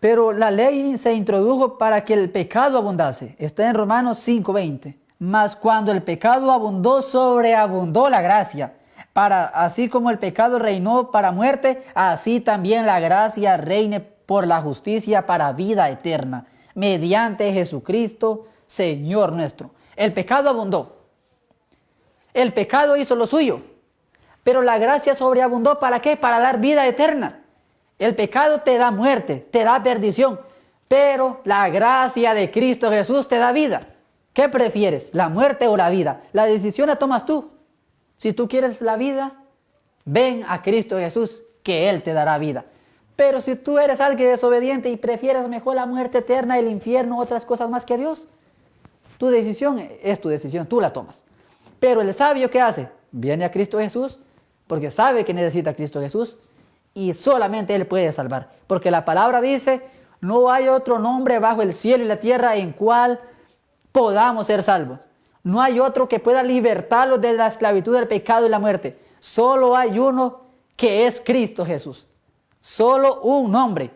Pero la ley se introdujo para que el pecado abundase. Está en Romanos 5:20. Mas cuando el pecado abundó, sobreabundó la gracia. Así como el pecado reinó para muerte, así también la gracia reine por la justicia para vida eterna, mediante Jesucristo, Señor nuestro. El pecado abundó. El pecado hizo lo suyo. Pero la gracia sobreabundó, ¿para qué? Para dar vida eterna. El pecado te da muerte, te da perdición, pero la gracia de Cristo Jesús te da vida. ¿Qué prefieres, la muerte o la vida? La decisión la tomas tú. Si tú quieres la vida, ven a Cristo Jesús, que Él te dará vida. Pero si tú eres alguien desobediente y prefieres mejor la muerte eterna, el infierno, otras cosas más que a Dios, tu decisión es tu decisión, tú la tomas. Pero el sabio, ¿qué hace? Viene a Cristo Jesús, porque sabe que necesita a Cristo Jesús, y solamente Él puede salvar. Porque la palabra dice, no hay otro nombre bajo el cielo y la tierra en cual podamos ser salvos. No hay otro que pueda libertarlos de la esclavitud del pecado y la muerte. Solo hay uno, que es Cristo Jesús. Solo un nombre,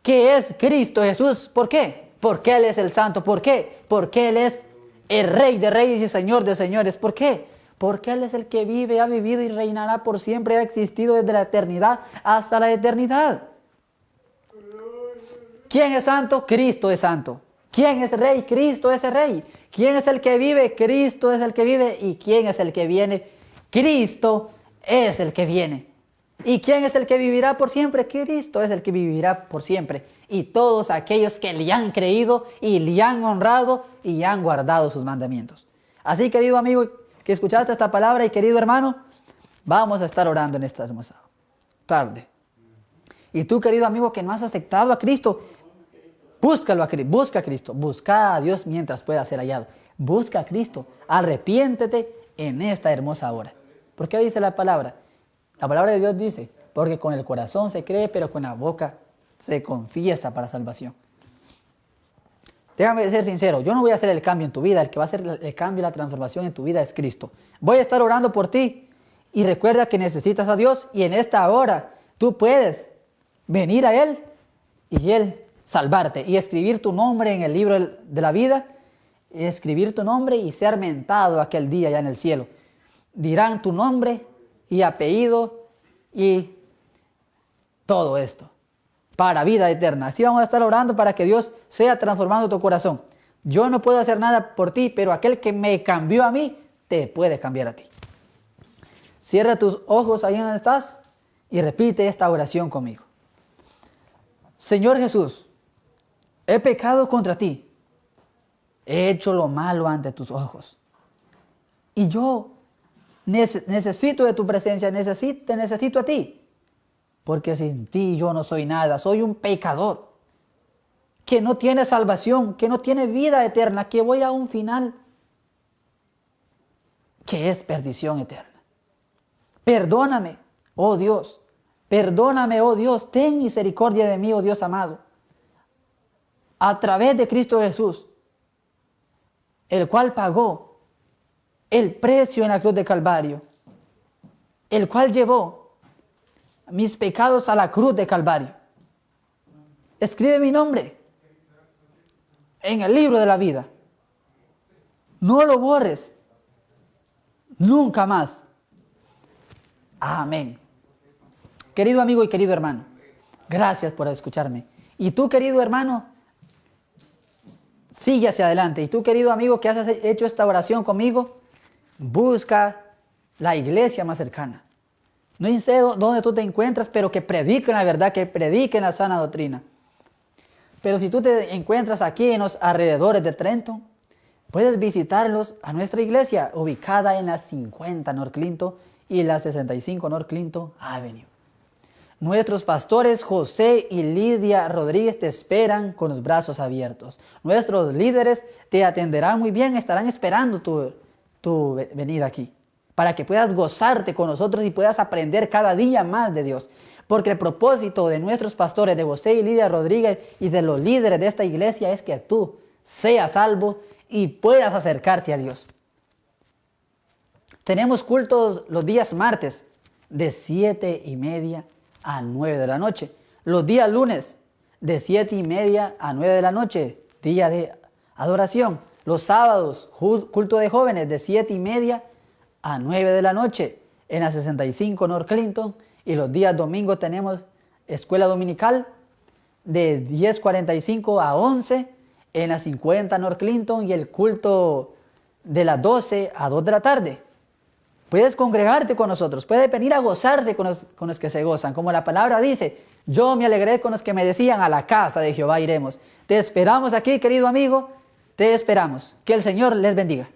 que es Cristo Jesús. ¿Por qué? Porque Él es el Santo. ¿Por qué? Porque Él es el Rey de Reyes y Señor de Señores. ¿Por qué? Porque Él es el que vive, ha vivido y reinará por siempre, ha existido desde la eternidad hasta la eternidad. ¿Quién es santo? Cristo es santo. ¿Quién es rey? Cristo es el rey. ¿Quién es el que vive? Cristo es el que vive. ¿Y quién es el que viene? Cristo es el que viene. ¿Y quién es el que vivirá por siempre? Cristo es el que vivirá por siempre. Y todos aquellos que le han creído y le han honrado y han guardado sus mandamientos. Así, querido amigo que escuchaste esta palabra y querido hermano, vamos a estar orando en esta hermosa tarde. Y tú, querido amigo, que no has aceptado a Cristo, búscalo a Cristo, busca a Cristo, busca a Dios mientras pueda ser hallado. Busca a Cristo, arrepiéntete en esta hermosa hora. ¿Por qué dice la palabra? La palabra de Dios dice, porque con el corazón se cree, pero con la boca se confiesa para salvación. Déjame ser sincero, yo no voy a hacer el cambio en tu vida, el que va a hacer el cambio y la transformación en tu vida es Cristo. Voy a estar orando por ti y recuerda que necesitas a Dios y en esta hora tú puedes venir a Él y Él salvarte y escribir tu nombre en el libro de la vida, escribir tu nombre y ser mentado aquel día ya en el cielo. Dirán tu nombre y apellido y todo esto para vida eterna. Así vamos a estar orando para que Dios sea transformando tu corazón. Yo no puedo hacer nada por ti, pero aquel que me cambió a mí, te puede cambiar a ti. Cierra tus ojos ahí donde estás y repite esta oración conmigo. Señor Jesús, he pecado contra ti. He hecho lo malo ante tus ojos. Y yo necesito de tu presencia, te necesito a ti. Porque sin ti yo no soy nada, soy un pecador que no tiene salvación, que no tiene vida eterna, que voy a un final que es perdición eterna. Perdóname, oh Dios, ten misericordia de mí, oh Dios amado, a través de Cristo Jesús, el cual pagó el precio en la cruz de Calvario, el cual llevó mis pecados a la cruz de Calvario. Escribe mi nombre en el libro de la vida. No lo borres. Nunca más. Amén. Querido amigo y querido hermano, gracias por escucharme. Y tú, querido hermano, sigue hacia adelante. Y tú, querido amigo, que has hecho esta oración conmigo, busca la iglesia más cercana. No sé dónde tú te encuentras, pero que prediquen la verdad, que prediquen la sana doctrina. Pero si tú te encuentras aquí en los alrededores de Trenton, puedes visitarlos a nuestra iglesia, ubicada en la 50 North Clinton y la 65 North Clinton Avenue. Nuestros pastores José y Lidia Rodríguez te esperan con los brazos abiertos. Nuestros líderes te atenderán muy bien, estarán esperando tu venida aquí, para que puedas gozarte con nosotros y puedas aprender cada día más de Dios. Porque el propósito de nuestros pastores, de José y Lidia Rodríguez y de los líderes de esta iglesia, es que tú seas salvo y puedas acercarte a Dios. Tenemos cultos los días martes de 7:30 a 9 de la noche. Los días lunes de 7:30 a 9 de la noche, día de adoración. Los sábados, culto de jóvenes de 7:30 a 9 de la noche en la 65 North Clinton. Y los días domingos tenemos escuela dominical de 10:45 a 11 en la 50 North Clinton y el culto de las 12 a 2 de la tarde. Puedes congregarte con nosotros, puedes venir a gozarse con los que se gozan. Como la palabra dice, yo me alegré con los que me decían, a la casa de Jehová iremos. Te esperamos aquí, querido amigo, te esperamos. Que el Señor les bendiga.